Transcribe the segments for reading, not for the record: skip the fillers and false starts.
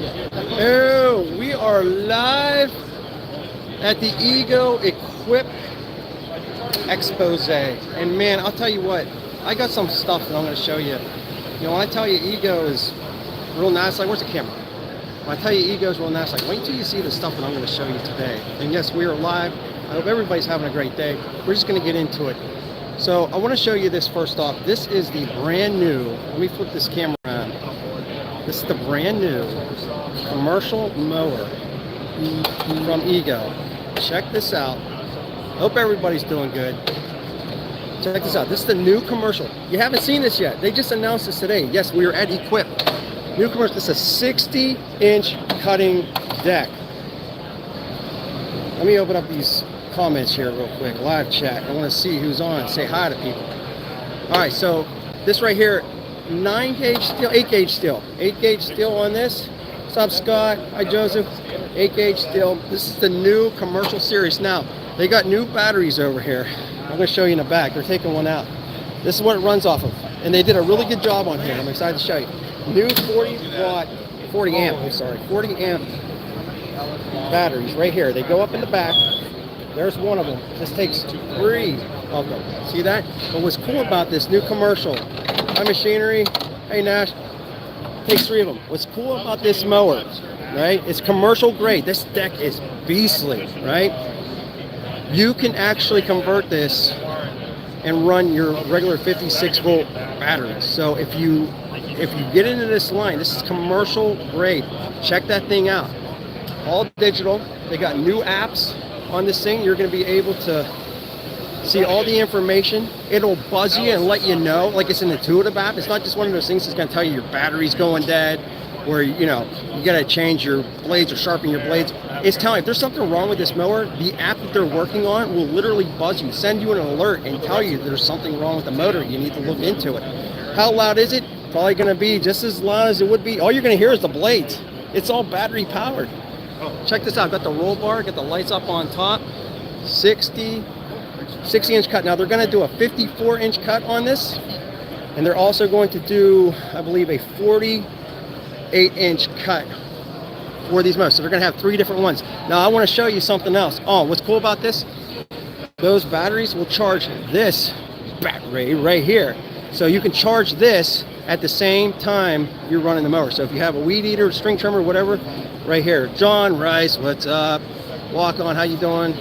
Oh, we are live at the Equip Expose. And man, I'll tell you what, I got some stuff that I'm going to show you. You know, when I tell you Ego is real nice, like, where's the camera? When I tell you Ego is real nice, like, wait until you see the stuff that I'm going to show you today. And yes, we are live. I hope everybody's having a great day. We're just going to get into it. So I want to show you this first off. This is the brand new, let me flip this camera around. This is the brand new commercial mower from Ego. Check this out. Hope everybody's doing good. Check this out. This is the new commercial. You haven't seen this yet. They just announced this today. Yes, we are at Equip. New commercial. This is a 60-inch cutting deck. Let me open up these comments here real quick. Live chat. I want to see who's on. Say hi to people. All right, so this right here, 9-gauge steel, 8-gauge steel. 8-gauge steel on this. What's up, Scott? Hi, Joseph. 8-gauge steel. This is the new commercial series. Now, they got new batteries over here. I'm going to show you in the back. They're taking one out. This is what it runs off of. And they did a really good job on here. I'm excited to show you. New 40 amp batteries right here. They go up in the back. There's one of them. This takes 3 of them. See that? But what's cool about this new commercial, my machinery, hey Nash, takes 3 of them. What's cool about this mower, right? It's commercial grade. This deck is beastly, right? You can actually convert this and run your regular 56-volt batteries. So if you get into this line, this is commercial grade. Check that thing out. All digital. They got new apps on this thing. You're going to be able to see all the information. It'll buzz you and let you know, like it's an intuitive app. It's not just one of those things that's going to tell you your battery's going dead, where you got to change your blades or sharpen your blades. It's telling you if there's something wrong with this mower, the app that they're working on will literally buzz you, send you an alert, and tell you there's something wrong with the motor. You need to look into it. How loud is it? Probably going to be just as loud as it would be. All you're going to hear is the blades. It's all battery powered. Check this out. Got the roll bar, got the lights up on top. 60-inch cut. Now they're going to do a 54-inch cut on this, and they're also going to do, I believe, a 48-inch cut for these mowers. So they're going to have 3 different ones. Now I want to show you something else. Oh, what's cool about this? Those batteries will charge this battery right here. So you can charge this at the same time you're running the mower. So if you have a weed eater, string trimmer, whatever, right here. John Rice, what's up? Walk on, how you doing?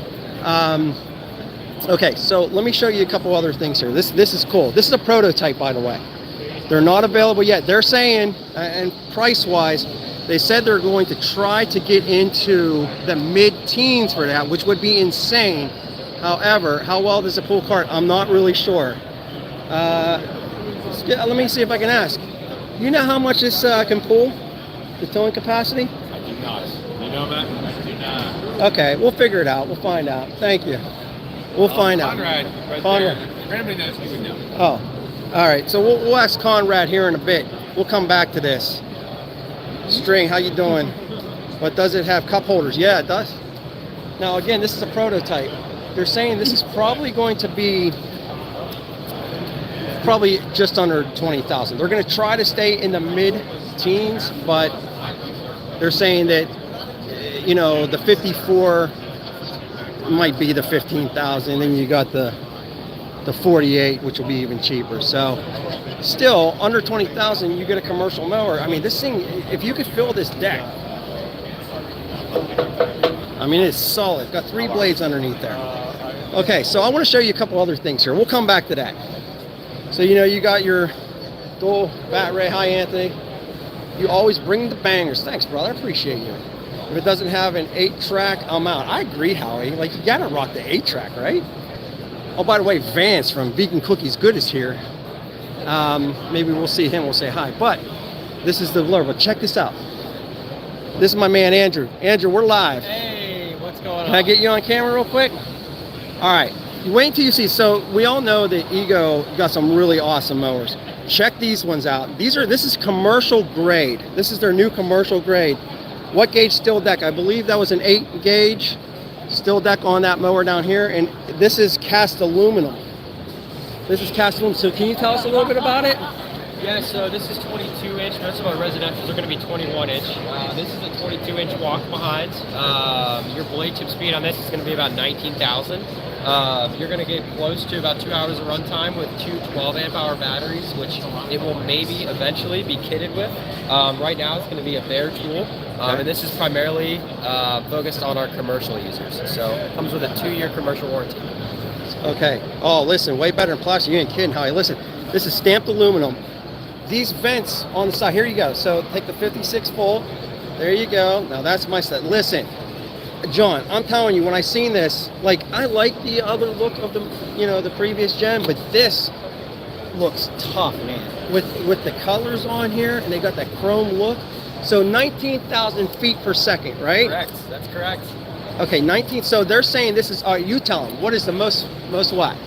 Okay, so let me show you a couple other things here. This is cool. This is a prototype, by the way. They're not available yet. They're saying, and price-wise, they said they're going to try to get into the mid-teens for that, which would be insane. However, how well does it pull cart? I'm not really sure. Let me see if I can ask. You know how much this can pull? The towing capacity? I do not. You know, Matt? I do not. Okay, we'll figure it out. We'll find out. Thank you. We'll find out. Conrad, right Conrad. there. Randomly knows he would know. Oh, all right. So we'll ask Conrad here in a bit. We'll come back to this. String, how you doing? But does it have cup holders? Yeah, it does. Now, again, this is a prototype. They're saying this is probably going to be just under 20,000. They're going to try to stay in the mid-teens, but they're saying that, the 54 might be the 15,000. Then you got the 48, which will be even cheaper. So still under 20,000, you get a commercial mower. I mean, this thing, if you could fill this deck, I mean, it's solid. Got 3 blades underneath there. Okay, so I want to show you a couple other things here. We'll come back to that. So, you got your dual bat ray. Hi, Anthony. You always bring the bangers. Thanks, brother. I appreciate you. If it doesn't have an 8-track, I'm out. I agree, Howie. Like, you got to rock the 8-track, right? Oh, by the way, Vance from Vegan Cookies Good is here. Maybe we'll see him. We'll say hi. But this is the blur. But check this out. This is my man, Andrew. Andrew, we're live. Hey, what's going on? Can I get you on camera real quick? All right. Wait until you see. So we all know that Ego got some really awesome mowers. Check these ones out. This is commercial grade. This is their new commercial grade. What gauge steel deck? I believe that was an 8-gauge steel deck on that mower down here. And this is cast aluminum. This is cast aluminum. So can you tell us a little bit about it? Yeah, so this is 22 inch. Most of our residentials are going to be 21 inch. This is a 22 inch walk behind. Your blade tip speed on this is going to be about 19,000. You're going to get close to about 2 hours of runtime with two 12 amp hour batteries, which it will maybe eventually be kitted with. Right now, it's going to be a bare tool, and this is primarily focused on our commercial users. So it comes with a 2-year commercial warranty. Okay. Oh, listen, way better than plastic. You ain't kidding, Howie. Listen, this is stamped aluminum. These vents on the side, here you go. So take the 56 volt. There you go. Now that's my set. Listen, John, I'm telling you, when I seen this, like, I like the other look of the, the previous gen, but this looks tough, man. With the colors on here, and they got that chrome look. So 19,000 feet per second, right? Correct. That's correct. Okay, 19. So they're saying this is. You tell them what is the most what?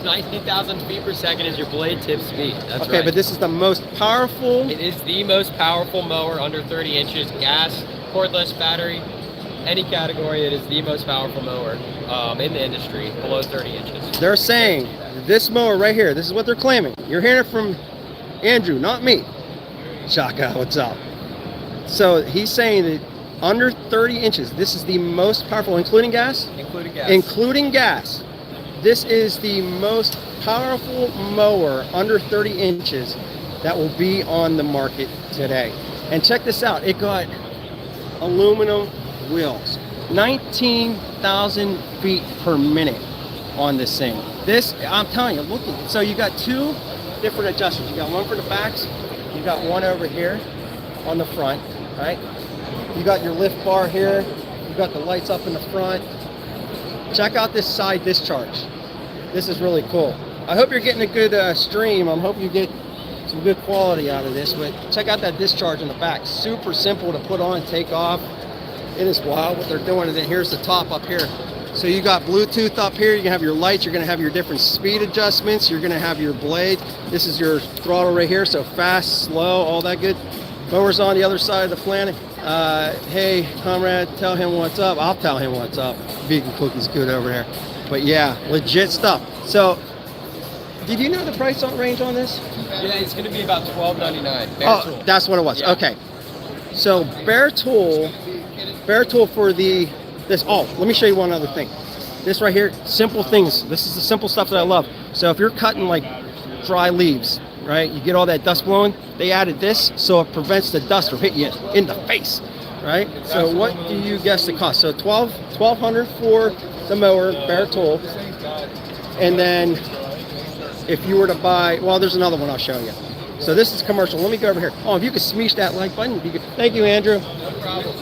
19,000 feet per second is your blade tip speed. That's okay, right. but this is the most powerful. It is the most powerful mower under 30 inches, gas, cordless, battery, any category. It is the most powerful mower in the industry below 30 inches. They're saying this mower right here. This is what they're claiming. You're hearing it from Andrew, not me. Shaka, what's up? So he's saying that under 30 inches, this is the most powerful, including gas? Including gas. Including gas. This is the most powerful mower under 30 inches that will be on the market today. And check this out. It got aluminum wheels. 19,000 feet per minute on this thing. This, I'm telling you, look at, so you got two different adjusters. You got one for the backs. You got one over here on the front, right? You got your lift bar here. You got the lights up in the front. Check out this side discharge. This is really cool. I hope you're getting a good stream. I'm hoping you get some good quality out of this. But check out that discharge in the back. Super simple to put on, take off. It is wild what they're doing. And then here's the top up here. So you got Bluetooth up here. You can have your lights. You're going to have your different speed adjustments. You're going to have your blade. This is your throttle right here. So fast, slow, all that good. Mower's on the other side of the planet. Hey, comrade, tell him what's up. I'll tell him what's up. Vegan cookies good over there. But yeah, legit stuff. So, did you know the price range on this? Yeah, it's going to be about $12.99. Oh, that's what it was. Yeah. Okay. So bare tool for this. Oh, let me show you one other thing. This right here, simple things. This is the simple stuff that I love. So if you're cutting like dry leaves, right? You get all that dust blowing. They added this so it prevents the dust from hitting you in the face, right? So what do you guess the cost? So $1,200 for the mower, bare tool, and then if you were to buy, well, there's another one I'll show you. So this is commercial. Let me go over here. Oh, if you could smeesh that like button, you could. Thank you, Andrew. No problem.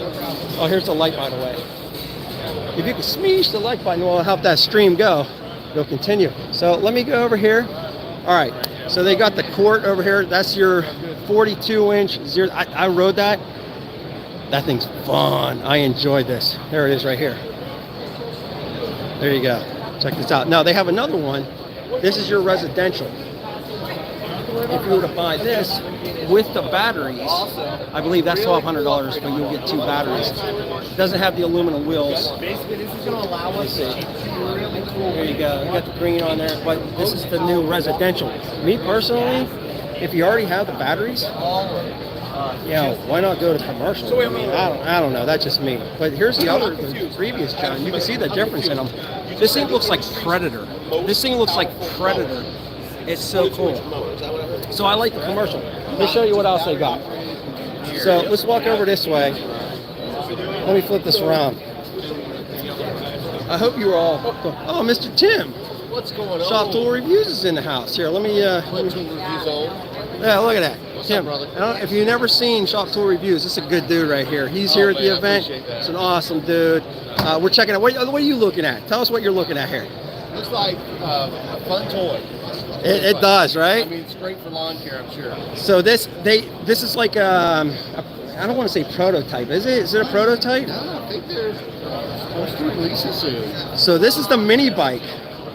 Oh, here's the light, by the way. If you could smeesh the like button, will help that stream go. It'll continue. So let me go over here. All right. So they got the quart over here. That's your 42-inch zero. I rode that. That thing's fun. I enjoyed this. There it is right here. There you go. Check this out. Now they have another one. This is your residential. If you were to buy this with the batteries, I believe that's $1,200, but you'll get two batteries. It doesn't have the aluminum wheels. Basically, this is going to allow us to really cool. There you go. You got the green on there, but this is the new residential. Me personally, if you already have the batteries, why not go to commercial? I mean, I don't know. That's just me. But here's the previous John. You can see the difference in them. This thing looks like Predator. This thing looks like Predator. It's so cool. So I like the commercial. Let me show you what else they got. So let's walk over this way. Let me flip this around. I hope you were all. Oh, Mr. Tim. What's going on? Shop Tool Reviews is in the house. Here, let me. Yeah, look at that. Tim, if you've never seen Shop Tool Reviews, this is a good dude right here. He's here at the event. It's an awesome dude. We're checking out. What are you looking at? Tell us what you're looking at here. Looks like a fun toy. It does, right? I mean, it's great for lawn care, I'm sure. So this is like I don't want to say prototype. Is it? Is it a prototype? No, I think they're supposed to release it soon. So this is the mini bike.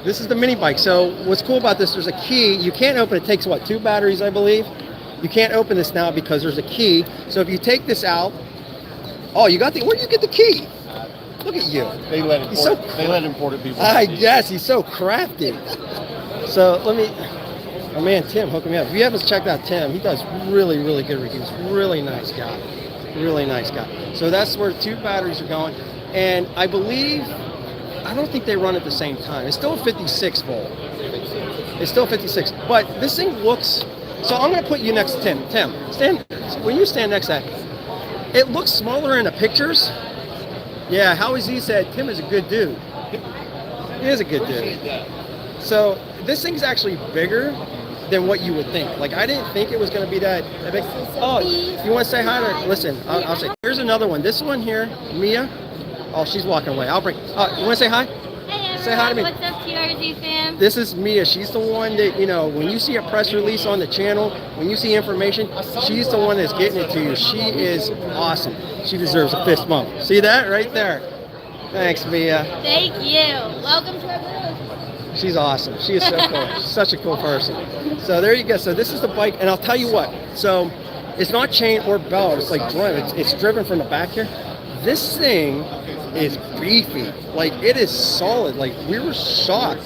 This is the mini bike. So what's cool about this? There's a key. You can't open it. It takes what, 2 batteries, I believe. You can't open this now because there's a key. So if you take this out, oh, you got the. Where do you get the key? Look at you. They let imported people. I guess he's so crafty. So let me. My man Tim hooking me up. If you haven't checked out Tim, he does really, really good reviews. Really nice guy. Really nice guy. So that's where 2 batteries are going. And I believe, I don't think they run at the same time. It's still a 56 volt. It's still 56. But this thing looks, so I'm going to put you next to Tim. Tim, when you stand next to that, it looks smaller in the pictures. Yeah, Howie Z said Tim is a good dude. He is a good dude. So this thing's actually bigger than what you would think. Like, I didn't think it was going to be that big. Oh, you want to say hi to, listen, I'll say, here's another one. This one here, Mia. Oh, she's walking away. I'll bring, you want to say hi? Hey everyone, say hi to me. What's up, TRZ fam? This is Mia. She's the one that, you know, when you see a press release on the channel, when you see information, she's the one that's getting it to you. She is awesome. She deserves a fist bump. See that right there? Thanks, Mia. Thank you. Welcome to our booth. She's awesome. She is so cool. She's such a cool person. So there you go. So this is the bike, and I'll tell you what. So it's not chain or belt. It's like driven. It's driven from the back here. This thing is beefy. Like, it is solid. Like, we were shocked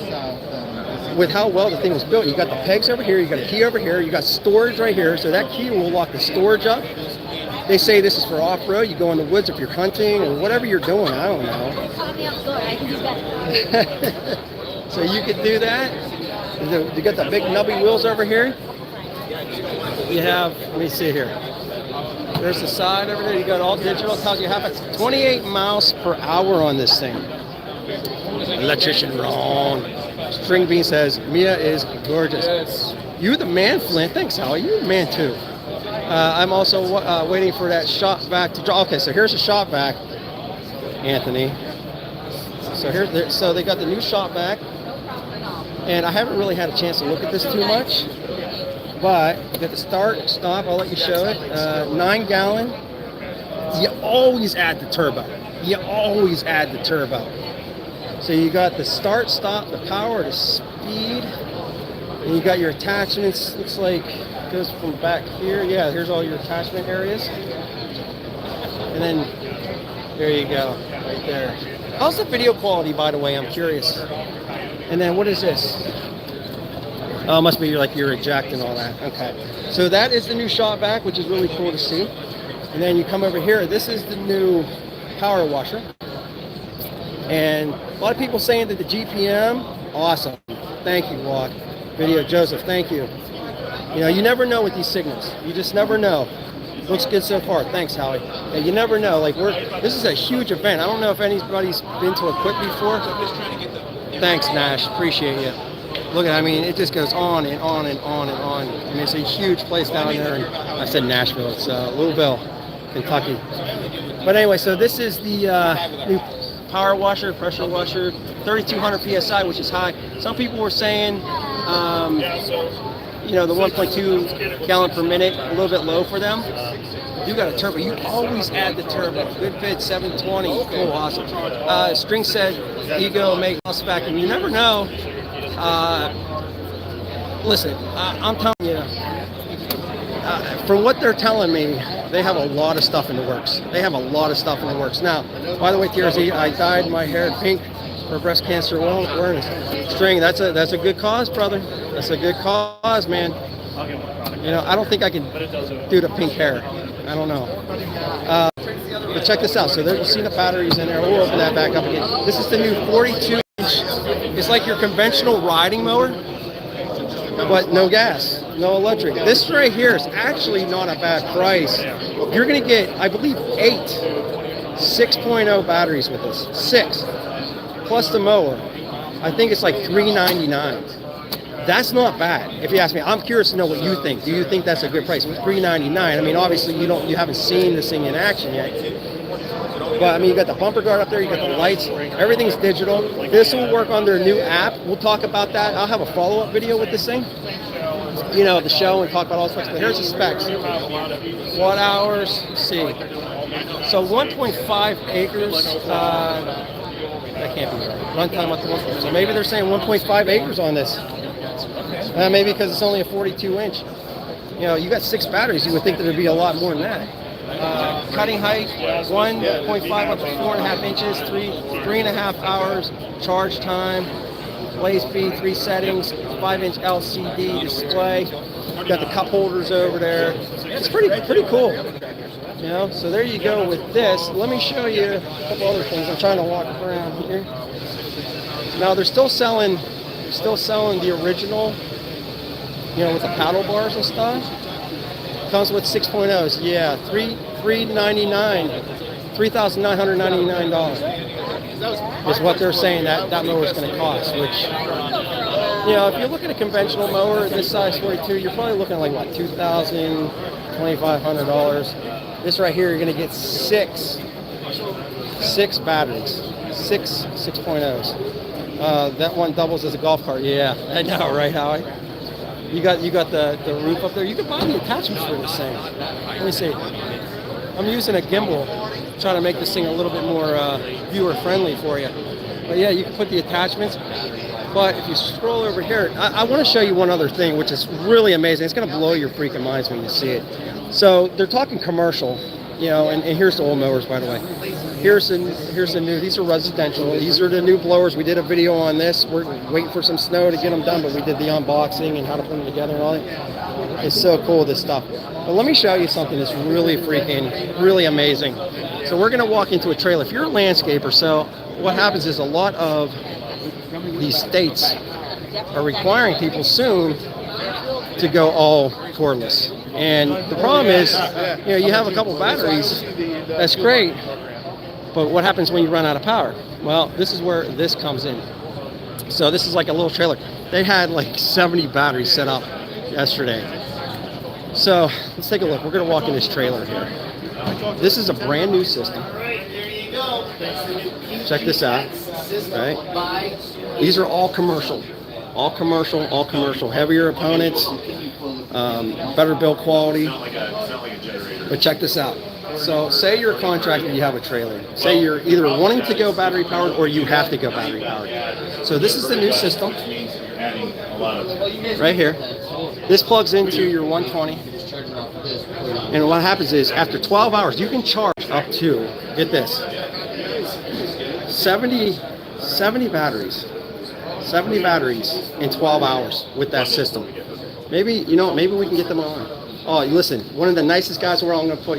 with how well the thing was built. You got the pegs over here. You got a key over here. You got storage right here. So that key will lock the storage up. They say this is for off-road. You go in the woods if you're hunting or whatever you're doing. I don't know. Call me outdoor. I can do better. So you could do that. You got the big nubby wheels over here. You have, let me see here. There's the side over there. You got all digital. Tells you how it's 28 miles per hour on this thing. Electrician Ron. String Bean says, Mia is gorgeous. You the man, Flint. Thanks, Howie. You the man too. I'm also waiting for that shop vac to draw. Okay, so here's the shop vac, Anthony. So so they got the new shop vac. And I haven't really had a chance to look at this too much, but you got the start, stop, I'll let you show it. 9 gallon. You always add the turbo. You always add the turbo. So you got the start, stop, the power, the speed, and you got your attachments. Looks like it goes from back here. Yeah, here's all your attachment areas. And then there you go, right there. How's the video quality, by the way? I'm curious. And then what is this? Oh, it must be like you're ejecting all that. Okay. So that is the new shop vac, which is really cool to see. And then you come over here. This is the new power washer. And a lot of people saying that the GPM, awesome. Thank you, Walk. Video Joseph, thank you. You know, you never know with these signals. You just never know. Looks good so far. Thanks, Howie. Yeah, you never know. Like, this is a huge event. I don't know if anybody's been to Equip before. Thanks, Nash. Appreciate you. Look at, I mean, it just goes on and on and on and on. I mean, it's a huge place down there. And I said Nashville. It's Louisville, Kentucky. But anyway, so this is the new power washer, pressure washer, 3,200 PSI, which is high. Some people were saying, you know, the 1.2 gallon per minute, a little bit low for them. You got a turbo. You always add the turbo. Good fit, 720. Cool, awesome. String said, Ego, make us back. And you never know. Listen, I'm telling you, from what they're telling me, they have a lot of stuff in the works. They have a lot of stuff in the works. Now, by the way, TRZ, I dyed my hair pink for breast cancer awareness. String, that's a good cause, brother. That's a good cause, man. You know, I don't think I can do the pink hair. I don't know. But check this out. So there, you see the batteries in there. We'll open that back up again. This is the new 42 inch. It's like your conventional riding mower, but no gas, no electric. This right here is actually not a bad price. You're going to get, I believe, 8 6.0 batteries with this. 6. Plus the mower. I think it's like $399. That's not bad. If you ask me, I'm curious to know what you think. Do you think that's a good price? $399. I mean, obviously you haven't seen this thing in action yet. But I mean, you got the bumper guard up there, you got the lights, everything's digital. This will work on their new app. We'll talk about that. I'll have a follow-up video with this thing. You know, the show and talk about all the specs. But here's the specs. Watt hours, let's see. So 1.5 acres. That can't be right. Runtime up to 1. So maybe they're saying 1.5 acres on this. Maybe because it's only a 42 inch. You know, you got 6 batteries, you would think there'd be a lot more than that. Cutting height, 1.5 up to 4.5 inches, 3.5 hours. Charge time, Display speed, 3 settings, 5-inch LCD display. Got the cup holders over there. It's pretty cool. You know, so there you go with this. Let me show you a couple other things. I'm trying to walk around here. Now they're still selling the original, you know, with the paddle bars and stuff. Comes with 6.0s. Yeah, $3,999 is what they're saying that mower is going to cost. Which, you know, if you look at a conventional mower this size 42, you're probably looking at like what, $2,000, $2,500. This right here, you're going to get six batteries, six 6.0s. That one doubles as a golf cart. Yeah, I know, right, Howie? You got the roof up there. You can buy the attachments for this thing. Let me see. I'm using a gimbal, trying to make this thing a little bit more viewer friendly for you. But yeah, you can put the attachments. But if you scroll over here, I want to show you one other thing, which is really amazing. It's going to blow your freaking minds when you see it. So they're talking commercial, you know, and here's the old mowers, by the way. Here's the new. These are residential. These are the new blowers. We did a video on this. We're waiting for some snow to get them done, but we did the unboxing and how to put them together and all that. It's so cool, this stuff. But let me show you something that's really really amazing. So we're going to walk into a trailer. If you're a landscaper, so what happens is a lot of these states are requiring people soon to go all cordless. And the problem is, you know, you have a couple batteries, that's great, but what happens when you run out of power? Well, this is where this comes in. So this is like a little trailer. They had like 70 batteries set up yesterday. So let's take a look. We're going to walk in this trailer here. This is a brand new system. Check this out. Right? These are all commercial. Heavier opponents, better build quality. But check this out. So say you're a contractor, you have a trailer. Say you're either wanting to go battery powered or you have to go battery powered. So this is the new system. Right here. This plugs into your 120. And what happens is after 12 hours, you can charge up to, get this, 70 batteries. 70 batteries in 12 hours with that system. Maybe we can get them on. Oh, listen, one of the nicest guys in the world, I'm going to put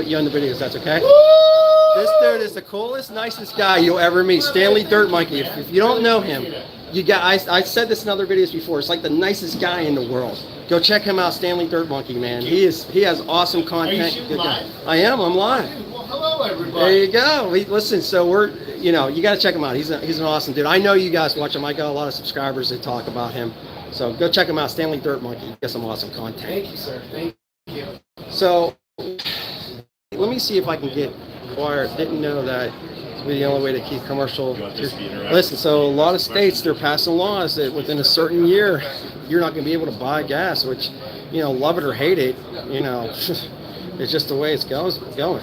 you on the video, if that's okay? This dude is the coolest, nicest guy you'll ever meet. Stanley Dirt Monkey. If you don't know him, I said this in other videos before. It's like the nicest guy in the world. Go check him out, Stanley Dirt Monkey, man. He has awesome content. Good guy. I am. I'm live. Well, hello, everybody. There you go. Listen, so you got to check him out. He's an awesome dude. I know you guys watch him. I got a lot of subscribers that talk about him. So go check him out, Stanley Dirt Monkey. Get some awesome content. Thank you, sir. Thank you. So let me see if I can get quiet. Didn't know that would be the only way to keep commercial. Listen, so a lot of states, they're passing laws that within a certain year, you're not going to be able to buy gas, which, you know, love it or hate it, you know, it's just the way it's going.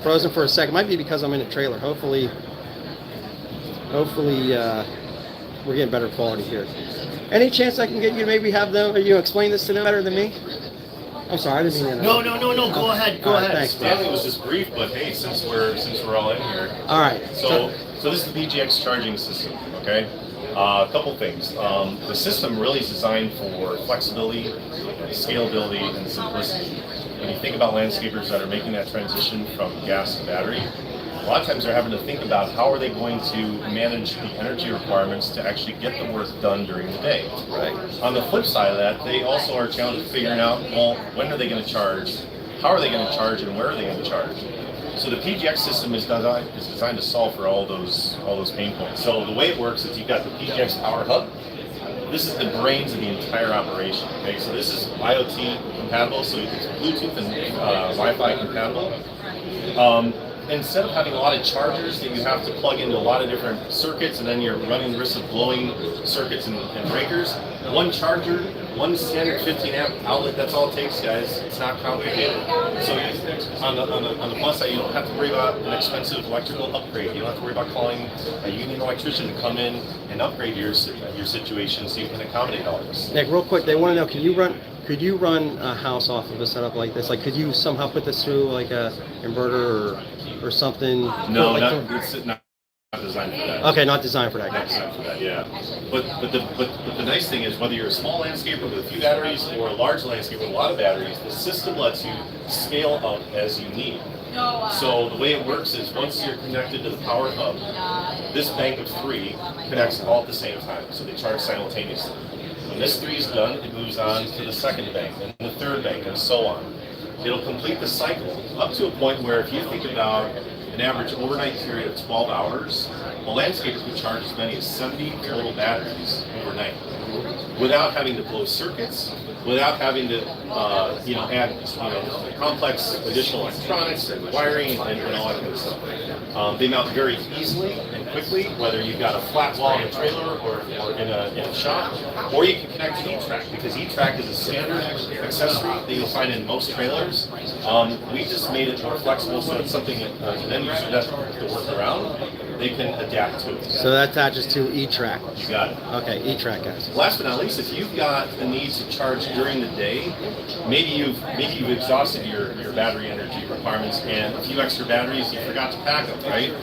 Frozen for a second. Might be because I'm in a trailer. Hopefully, we're getting better quality here. Any chance I can get you to maybe have them, explain this to them better than me? I'm sorry, I didn't mean to. No. Go ahead. Go ahead. Thanks, Stanley was just brief, but hey, since we're all in here. All right. So this is the PGX charging system. Okay. A couple things. The system really is designed for flexibility, scalability, and simplicity. When you think about landscapers that are making that transition from gas to battery, a lot of times they're having to think about how are they going to manage the energy requirements to actually get the work done during the day. Right. On the flip side of that, they also are challenged figuring out, well, when are they going to charge, how are they going to charge, and where are they going to charge? So the PGX system is designed to solve for all those pain points. So the way it works is you've got the PGX Power Hub. This is the brains of the entire operation. Okay, so this is IoT compatible, so it's Bluetooth and Wi-Fi compatible. Instead of having a lot of chargers that you have to plug into a lot of different circuits, and then you're running the risk of blowing circuits and breakers, one charger, one standard 15 amp outlet, that's all it takes, guys. It's not complicated. So on the plus side, you don't have to worry about an expensive electrical upgrade. You don't have to worry about calling a union electrician to come in and upgrade your situation so you can accommodate all this. Nick, real quick, they want to know, could you run a house off of a setup like this? Like, could you somehow put this through like a inverter or something? No, it's not designed designed for that. Okay, not designed for that, Not guys. designed for that, yeah. But the nice thing is whether you're a small landscaper with a few batteries or a large landscaper with a lot of batteries, the system lets you scale up as you need. So the way it works is once you're connected to the power hub, this bank of 3 connects all at the same time, so they charge simultaneously. When this 3 is done, it moves on to the second bank, and the third bank, and so on. It'll complete the cycle up to a point where if you think about an average overnight period of 12 hours, a landscaper could charge as many as 70 total batteries overnight without having to blow circuits, without having to add complex additional electronics and wiring and all that kind of stuff. They mount very easily and quickly, whether you've got a flat wall in a trailer or in a shop, or you can connect to E-Track, because E-Track is a standard accessory that you'll find in most trailers. We just made it more flexible, so it's something that an end user doesn't have to work around. They can adapt to it. So that attaches to E-Track. You got it. Okay, E-Track, guys. Last but not least, if you've got the need to charge during the day, maybe you've exhausted your battery energy requirements, and a few extra batteries you forgot to pack them, right?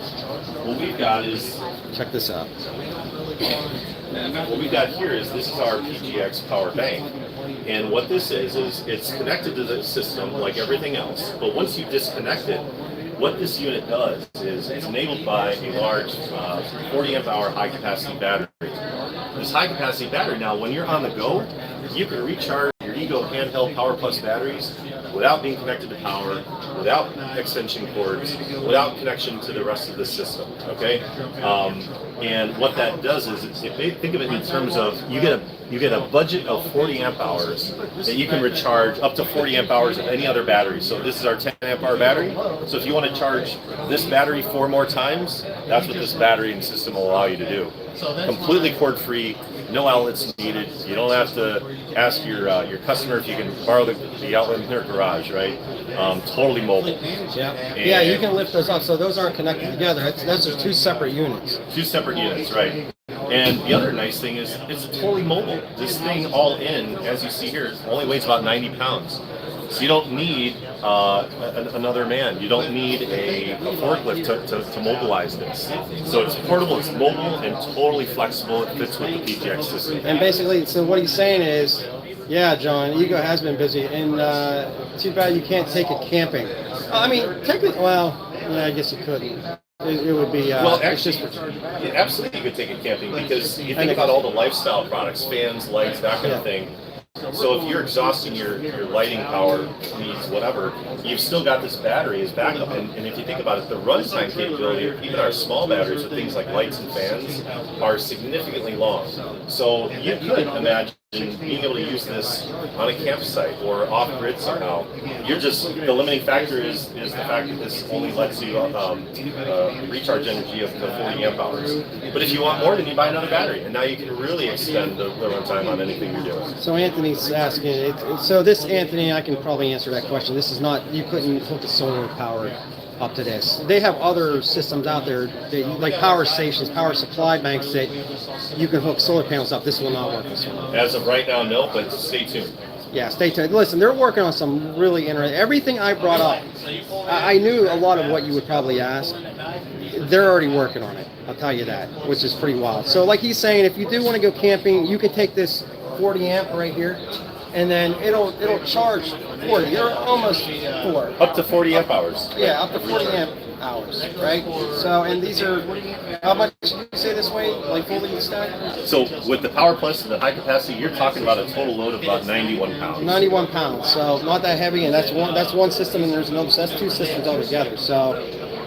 What we've got is Check this out. what we've got here is this is our PGX power bank, and what this is it's connected to the system like everything else. But once you disconnect it, what this unit does is it's enabled by a large 40 amp hour high capacity battery. This high capacity battery, now when you're on the go, you can recharge your Ego handheld Power Plus batteries without being connected to power, without extension cords, without connection to the rest of the system, okay? And what that does is, think of it in terms of, you get a budget of 40 amp hours that you can recharge up to 40 amp hours of any other battery. So this is our 10 amp hour battery. So if you want to charge this battery 4 more times, that's what this battery and system will allow you to do. Completely cord free, no outlets needed. You don't have to ask your customer if you can borrow the outlet in their garage, right? Totally mobile. Yeah, you can lift those up. So those aren't connected together. Those are 2 separate units. 2 separate units, right? And the other nice thing is it's totally mobile. This thing all in, as you see here, only weighs about 90 pounds. So you don't need another man. You don't need a forklift to mobilize this. So it's portable, it's mobile, and totally flexible. It fits with the PGX system. And basically, so what he's saying is, yeah, John, Ego has been busy, and too bad you can't take it camping. I mean, technically, well, yeah, I guess you couldn't. It would be, well, it's actually, just, absolutely you could take it camping, because you think about all the lifestyle products, fans, lights, that kind of thing. So if you're exhausting your lighting power needs, whatever, you've still got this battery as backup. And if you think about it, the runtime capability of even our small batteries with things like lights and fans are significantly long. So you could imagine being able to use this on a campsite or off-grid somehow. The limiting factor is the fact that this only lets you recharge energy of the 40 amp hours. But if you want more, then you buy another battery, and now you can really extend the runtime on anything you're doing. so Anthony's asking, so this, Anthony, I can probably answer that question. This is not, you couldn't hook a solar power up to this. They have other systems out there, like power stations, power supply banks that you can hook solar panels up. This will not work this one. As of right now, no, but stay tuned. Yeah, stay tuned. Listen, they're working on some really interesting, everything I brought up, I knew a lot of what you would probably ask. They're already working on it, I'll tell you that, which is pretty wild. So like he's saying, if you do want to go camping, you can take this 40 amp right here, and then it'll charge 40. You're almost 4. Up to 40 amp hours. Yeah, up to 40 amp hours, right? So, and these are, how much did you say this weigh, like fully stacked? So with the Power Plus and the high capacity, you're talking about a total load of about 91 pounds. 91 pounds, so not that heavy, and that's one system, and there's another, so that's 2 systems altogether. So,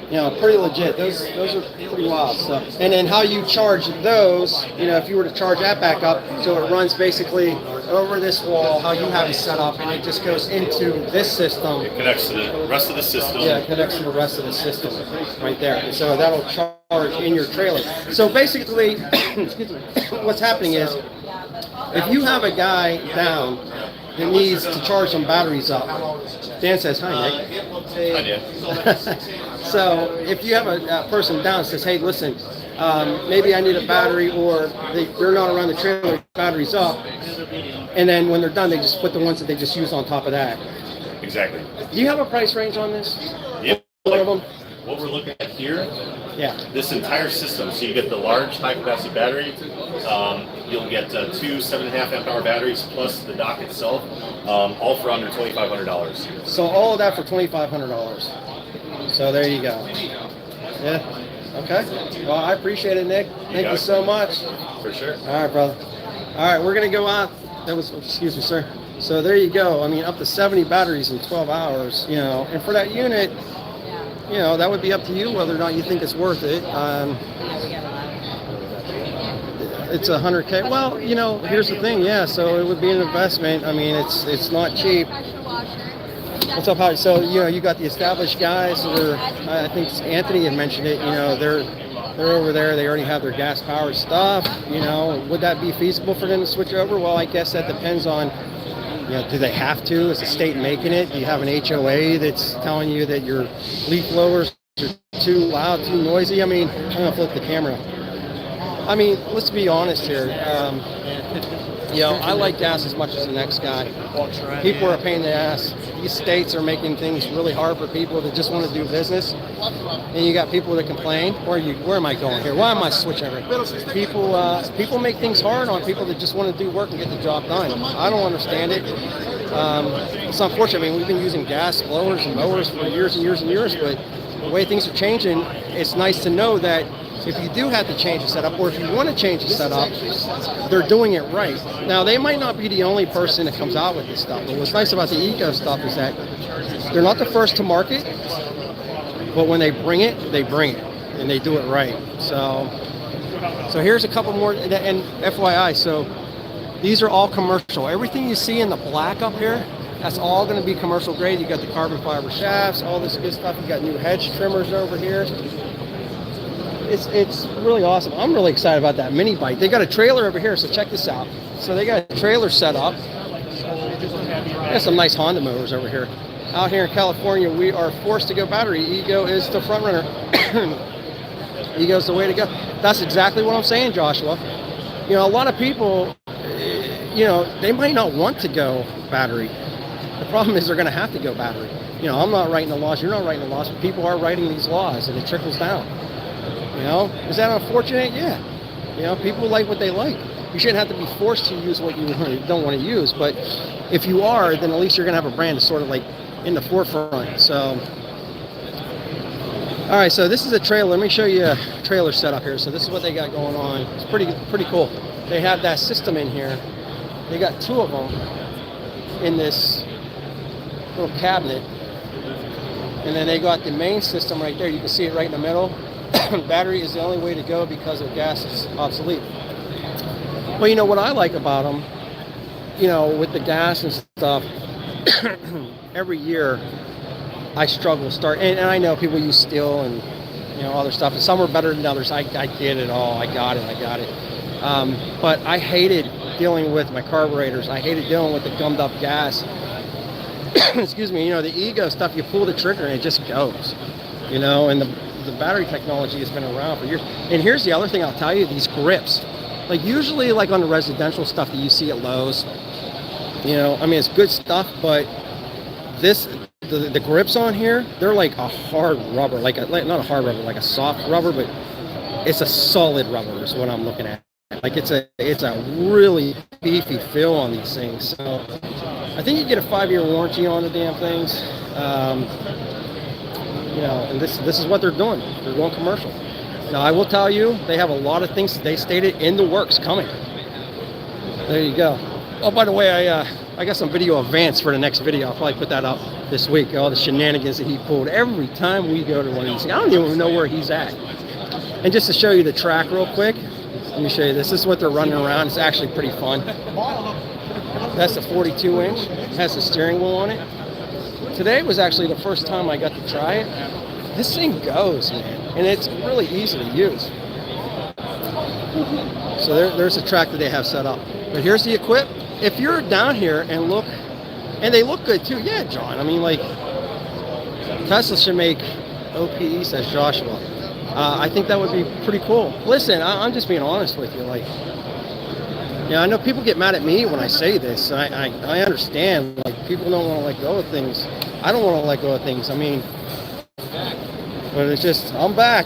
you know, pretty legit. Those are pretty wild. So, and then how you charge those, you know, if you were to charge that back up, so it runs basically over this wall, how you have it set up, and it just goes into this system. It connects to the rest of the system. Yeah, it connects to the rest of the system right there. And so that'll charge in your trailer. So basically, excuse me, what's happening is, if you have a guy down that needs to charge some batteries up, Dan says, hi, Nick. Hi, Dan. So if you have a person down that says, hey, listen, maybe I need a battery, or they're not around the trailer, batteries up, and then when they're done, they just put the ones that they just use on top of that. Exactly. Do you have a price range on this? Yep. One of them? what we're looking at here, Yeah. this entire system, so you get the large high capacity battery, you'll get two 7.5 amp hour batteries plus the dock itself, all for under $2,500. So all of that for $2,500. So there you go. Yeah. Okay. Well, I appreciate it, Nick. Thank you so much. For sure. All right, brother. All right, we're gonna go out. That was, excuse me, sir. So there you go. I mean, up to 70 batteries in 12 hours. You know, and for that unit, you know, that would be up to you whether or not you think it's worth it. It's 100K. Well, you know, here's the thing. Yeah, so it would be an investment. I mean, it's not cheap. What's up, Howard? So, you know, you got the established guys that are, I think Anthony had mentioned it, you know, they're over there. They already have their gas-powered stuff. You know, would that be feasible for them to switch over? Well, I guess that depends on, you know, do they have to? Is the state making it? Do you have an HOA that's telling you that your leaf blowers are too loud, too noisy? I mean, I'm going to flip the camera. I mean, let's be honest here. You know, I like gas as much as the next guy. People are a pain in the ass. These states are making things really hard for people that just want to do business. And you got people that complain. Where am I going here? Why am I switching over? People make things hard on people that just want to do work and get the job done. I don't understand it. It's unfortunate. I mean, we've been using gas blowers and mowers for years and years and years, but the way things are changing, it's nice to know that if you do have to change the setup, or if you want to change the setup, they're doing it right. Now, they might not be the only person that comes out with this stuff, but what's nice about the eco stuff is that they're not the first to market, but when they bring it, and they do it right. So here's a couple more, and FYI, so these are all commercial. Everything you see in the black up here, that's all going to be commercial grade. You got the carbon fiber shafts, all this good stuff. You got new hedge trimmers over here. It's really awesome. I'm really excited about that mini bike. They got a trailer over here, so check this out. So they got a trailer set up. There's some nice Honda mowers over here. Out here in California, we are forced to go battery. Ego is the front runner. Ego's the way to go. That's exactly what I'm saying, Joshua. You know, a lot of people, you know, they might not want to go battery. The problem is they're going to have to go battery. You know, I'm not writing the laws. You're not writing the laws, but people are writing these laws, and it trickles down. You know, is that unfortunate? Yeah. You know, people like what they like. You shouldn't have to be forced to use what you don't want to use, but if you are, then at least you're going to have a brand that's sort of like in the forefront. So, all right, so this is a trailer. Let me show you a trailer setup here. So this is what they got going on. It's pretty cool. They have that system in here. They got two of them in this little cabinet, and then they got the main system right there. You can see it right in the middle. Battery is the only way to go because of gas is obsolete. Well, you know what I like about them, you know, with the gas and stuff, every year I struggle to start, and I know people use steel and, you know, other stuff, and some are better than others. I get it all. I got it. But I hated dealing with my carburetors. I hated dealing with the gummed up gas. Excuse me. You know, the ego stuff, you pull the trigger and it just goes, you know, and the battery technology has been around for years. And here's the other thing I'll tell you, these grips. Like usually like on the residential stuff that you see at Lowe's, you know, I mean, it's good stuff, but the grips on here, they're like a hard rubber, not a hard rubber, like a soft rubber, but it's a solid rubber is what I'm looking at. Like it's a really beefy feel on these things. So I think you get a 5-year warranty on the damn things. You know, and this is what they're doing. They're going commercial. Now, I will tell you, they have a lot of things they stated in the works coming. There you go. Oh, by the way, I got some video of Vance for the next video. I'll probably put that up this week. All the shenanigans that he pulled every time we go to one of these things. I don't even know where he's at. And just to show you the track real quick, let me show you this. This is what they're running around. It's actually pretty fun. That's the 42-inch. It has the steering wheel on it. Today was actually the first time I got to try it. This thing goes, man, and it's really easy to use. So there's a track that they have set up. But here's the Equip. If you're down here and look, and they look good too. Yeah, John. I mean, like, Tesla should make OPE, says Joshua. I think that would be pretty cool. Listen, I'm just being honest with you. Like, yeah, I know people get mad at me when I say this. I understand. Like, people don't want to let go of things. I don't want to let go of things. I mean, But it's just, I'm back.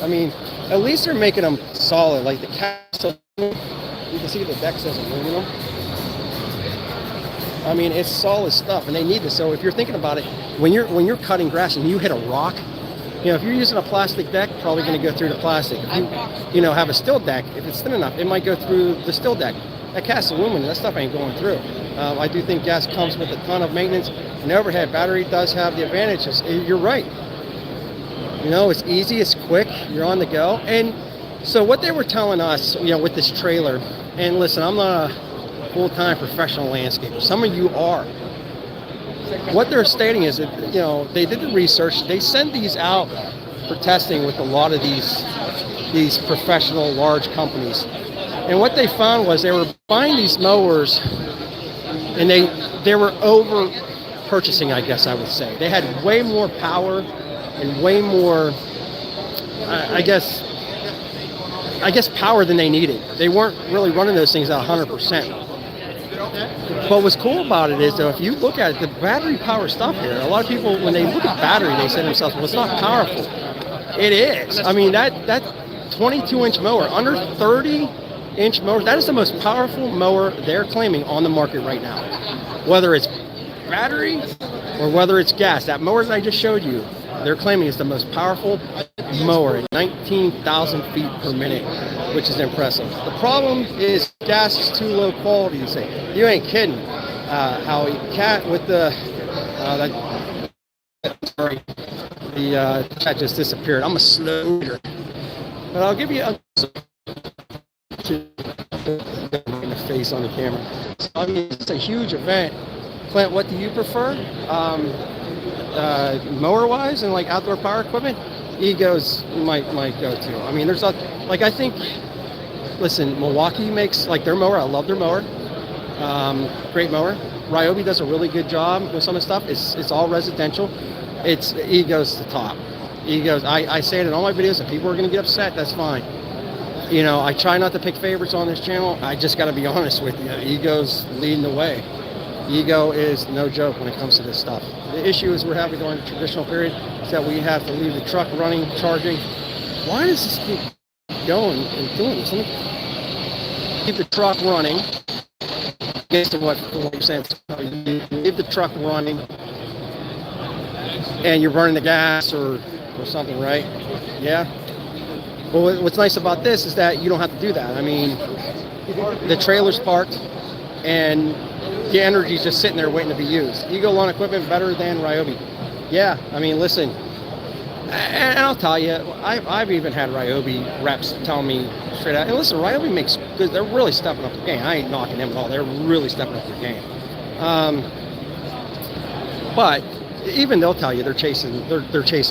I mean, at least they're making them solid. Like the castle, you can see the deck says aluminum. I mean, it's solid stuff, and they need this. So if you're thinking about it, when you're cutting grass and you hit a rock, you know, if you're using a plastic deck, probably going to go through the plastic. If you know, have a steel deck, if it's thin enough, it might go through the steel deck. That cast aluminum, that stuff ain't going through. I do think gas comes with a ton of maintenance. An overhead battery does have the advantages. You're right. You know, it's easy, it's quick, you're on the go. And so what they were telling us, you know, with this trailer, and listen, I'm not a full-time professional landscaper. Some of you are. What they're stating is that, you know, they did the research. They send these out for testing with a lot of these professional large companies. And what they found was they were buying these mowers, and they were over purchasing, I guess I would say. They had way more power and way more, I guess power than they needed. They weren't really running those things at 100%. But what's cool about it is, though, if you look at it, the battery power stuff here, a lot of people, when they look at battery, they say to themselves, well, it's not powerful. It is. I mean, that 22-inch mower, under 30-inch mower, that is the most powerful mower they're claiming on the market right now. Whether it's battery or whether it's gas, that mower that I just showed you, they're claiming is the most powerful mower at 19,000 feet per minute, which is impressive. The problem is gas is too low quality. You say, you ain't kidding. Howie, cat with the chat just disappeared. I'm a slow reader, but I'll give you the face on the camera. So, I mean, it's a huge event. Clint, what do you prefer? Mower-wise and like outdoor power equipment, Ego's might go to. I mean, there's like, I think, listen, Milwaukee makes like their mower. I love their mower. Great mower. Ryobi does a really good job with some of the stuff. It's all residential. It's Ego's the top. Ego's. I say it in all my videos. If people are going to get upset, that's fine. You know, I try not to pick favorites on this channel. I just got to be honest with you. Ego's leading the way. Ego is no joke when it comes to this stuff. The issue is we're having during the traditional period is that we have to leave the truck running, charging. Why does this keep going and doing this? Let me keep the truck running. Gets to what you're saying. You leave the truck running and you're burning the gas or something, right? Yeah. Well, what's nice about this is that you don't have to do that. I mean, the trailer's parked and the energy's just sitting there waiting to be used. Ego lawn equipment better than Ryobi. Yeah, I mean, listen, and I'll tell you, I've even had Ryobi reps tell me straight out, and listen, Ryobi makes good, they're really stepping up their game. I ain't knocking them at all. They're really stepping up their game. But even they'll tell you they're chasing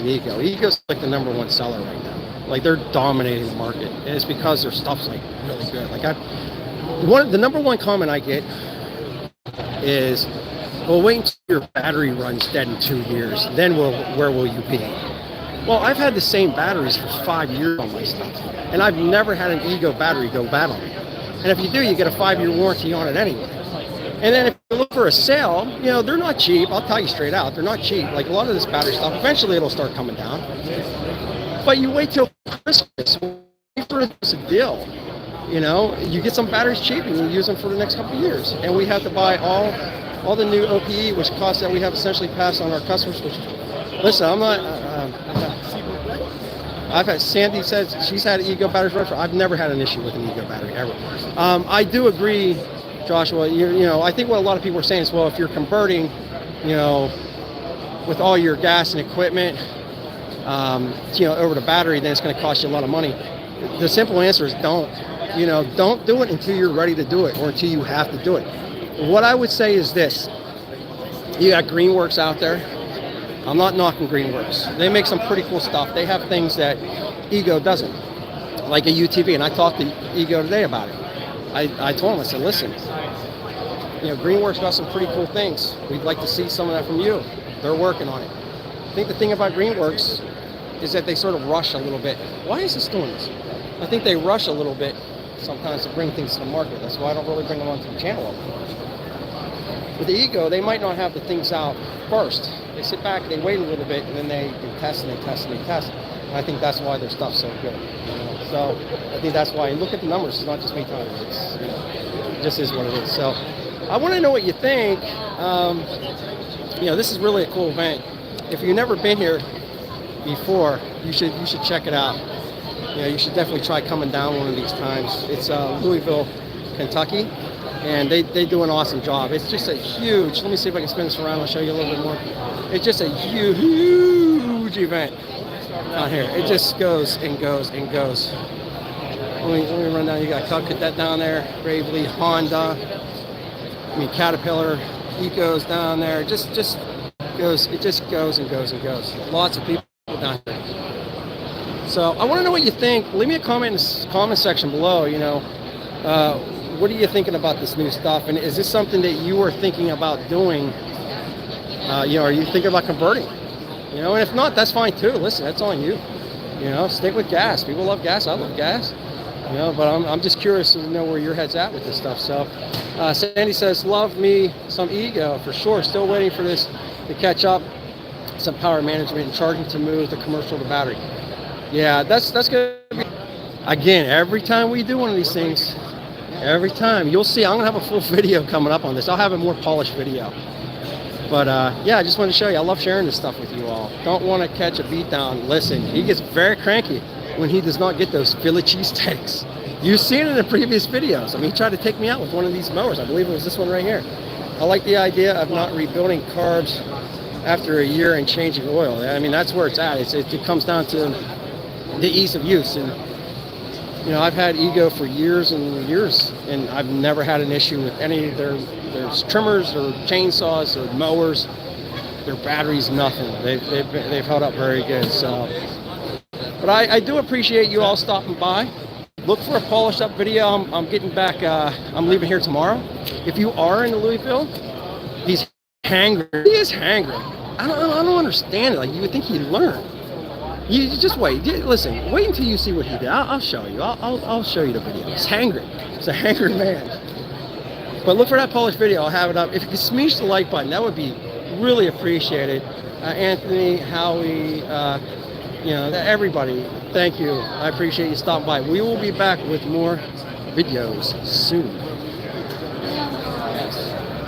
Ego. Ego's like the #1 seller right now. Like they're dominating the market, and it's because their stuff's like really good. Like the #1 comment I get is, well, wait until your battery runs dead in 2 years, then where will you be? Well, I've had the same batteries for 5 years on my stuff, and I've never had an Ego battery go bad on me. And if you do, you get a 5-year warranty on it anyway. And then if you look for a sale, you know, they're not cheap. I'll tell you straight out, they're not cheap. Like a lot of this battery stuff, eventually it'll start coming down. But you wait till Christmas, wait for a deal. You know, you get some batteries cheap and you use them for the next couple of years. And we have to buy all the new OPE, which costs that we have essentially passed on our customers. Which, listen, I'm not. I've had Sandy says she's had Ego batteries run for. I've never had an issue with an Ego battery ever. I do agree, Joshua. You know, I think what a lot of people are saying is, well, if you're converting, you know, with all your gas and equipment, you know, over to battery, then it's going to cost you a lot of money. The simple answer is don't. You know, don't do it until you're ready to do it or until you have to do it. What I would say is this. You got Greenworks out there. I'm not knocking Greenworks. They make some pretty cool stuff. They have things that Ego doesn't, like a UTV. And I talked to Ego today about it. I told him, I said, listen, you know, Greenworks got some pretty cool things. We'd like to see some of that from you. They're working on it. I think the thing about Greenworks is that they sort of rush a little bit. Why is this doing this? I think they rush a little bit sometimes to bring things to the market. That's why I don't really bring them onto the channel. With the Ego, they might not have the things out first. They sit back, they wait a little bit, and then they test and they test and they test. And I think that's why their stuff's so good. You know? So I think that's why. And look at the numbers. It's not just me telling you. It's, you know, it just is what it is. So I want to know what you think. You know, this is really a cool event. If you've never been here before, you should check it out. You know, you should definitely try coming down one of these times. It's Louisville, Kentucky, and they do an awesome job. It's just a huge. Let me see if I can spin this around. I'll show you a little bit more. It's just a huge event out here. It just goes and goes and goes. Let me run down. You got Cadet down there, Bravely, Honda. I mean Caterpillar, Eco's down there. Just goes. It just goes and goes and goes. Lots of people down here. So I want to know what you think. Leave me a comment in the comment section below. You know, what are you thinking about this new stuff? And is this something that you are thinking about doing? You know, are you thinking about converting? You know, and if not, that's fine too. Listen, that's on you. You know, stick with gas. People love gas. I love gas. You know, but I'm just curious to know where your head's at with this stuff. So Sandy says, love me some ego for sure. Still waiting for this to catch up. Some power management and charging to move the commercial to battery. Yeah, that's gonna be, again, every time we do one of these things, every time you'll see, I'm gonna have a full video coming up on this. I'll have a more polished video. But yeah, I just wanted to show you. I love sharing this stuff with you all. Don't want to catch a beat down. Listen, he gets very cranky when he does not get those Philly cheesesteaks. You've seen it in the previous videos. I mean, he tried to take me out with one of these mowers. I believe it was this one right here. I like the idea of not rebuilding carbs after a year and changing oil. I mean, that's where it's at. It comes down to the ease of use. And you know, I've had Ego for years and years, and I've never had an issue with any of their trimmers or chainsaws or mowers. Their batteries, nothing. They've held up very good. So, but I do appreciate you all stopping by. Look for a polished up video. I'm getting back. I'm leaving here tomorrow. If you are in Louisville, he's hangry. He is hangry. I don't understand it. Like, you would think he'd learn. You just wait. Listen, wait until you see what he did. I'll show you. I'll show you the video. He's hangry. He's a hangry man. But look for that polished video. I'll have it up. If you could smash the like button, that would be really appreciated. Anthony, Howie, you know, everybody, thank you. I appreciate you stopping by. We will be back with more videos soon.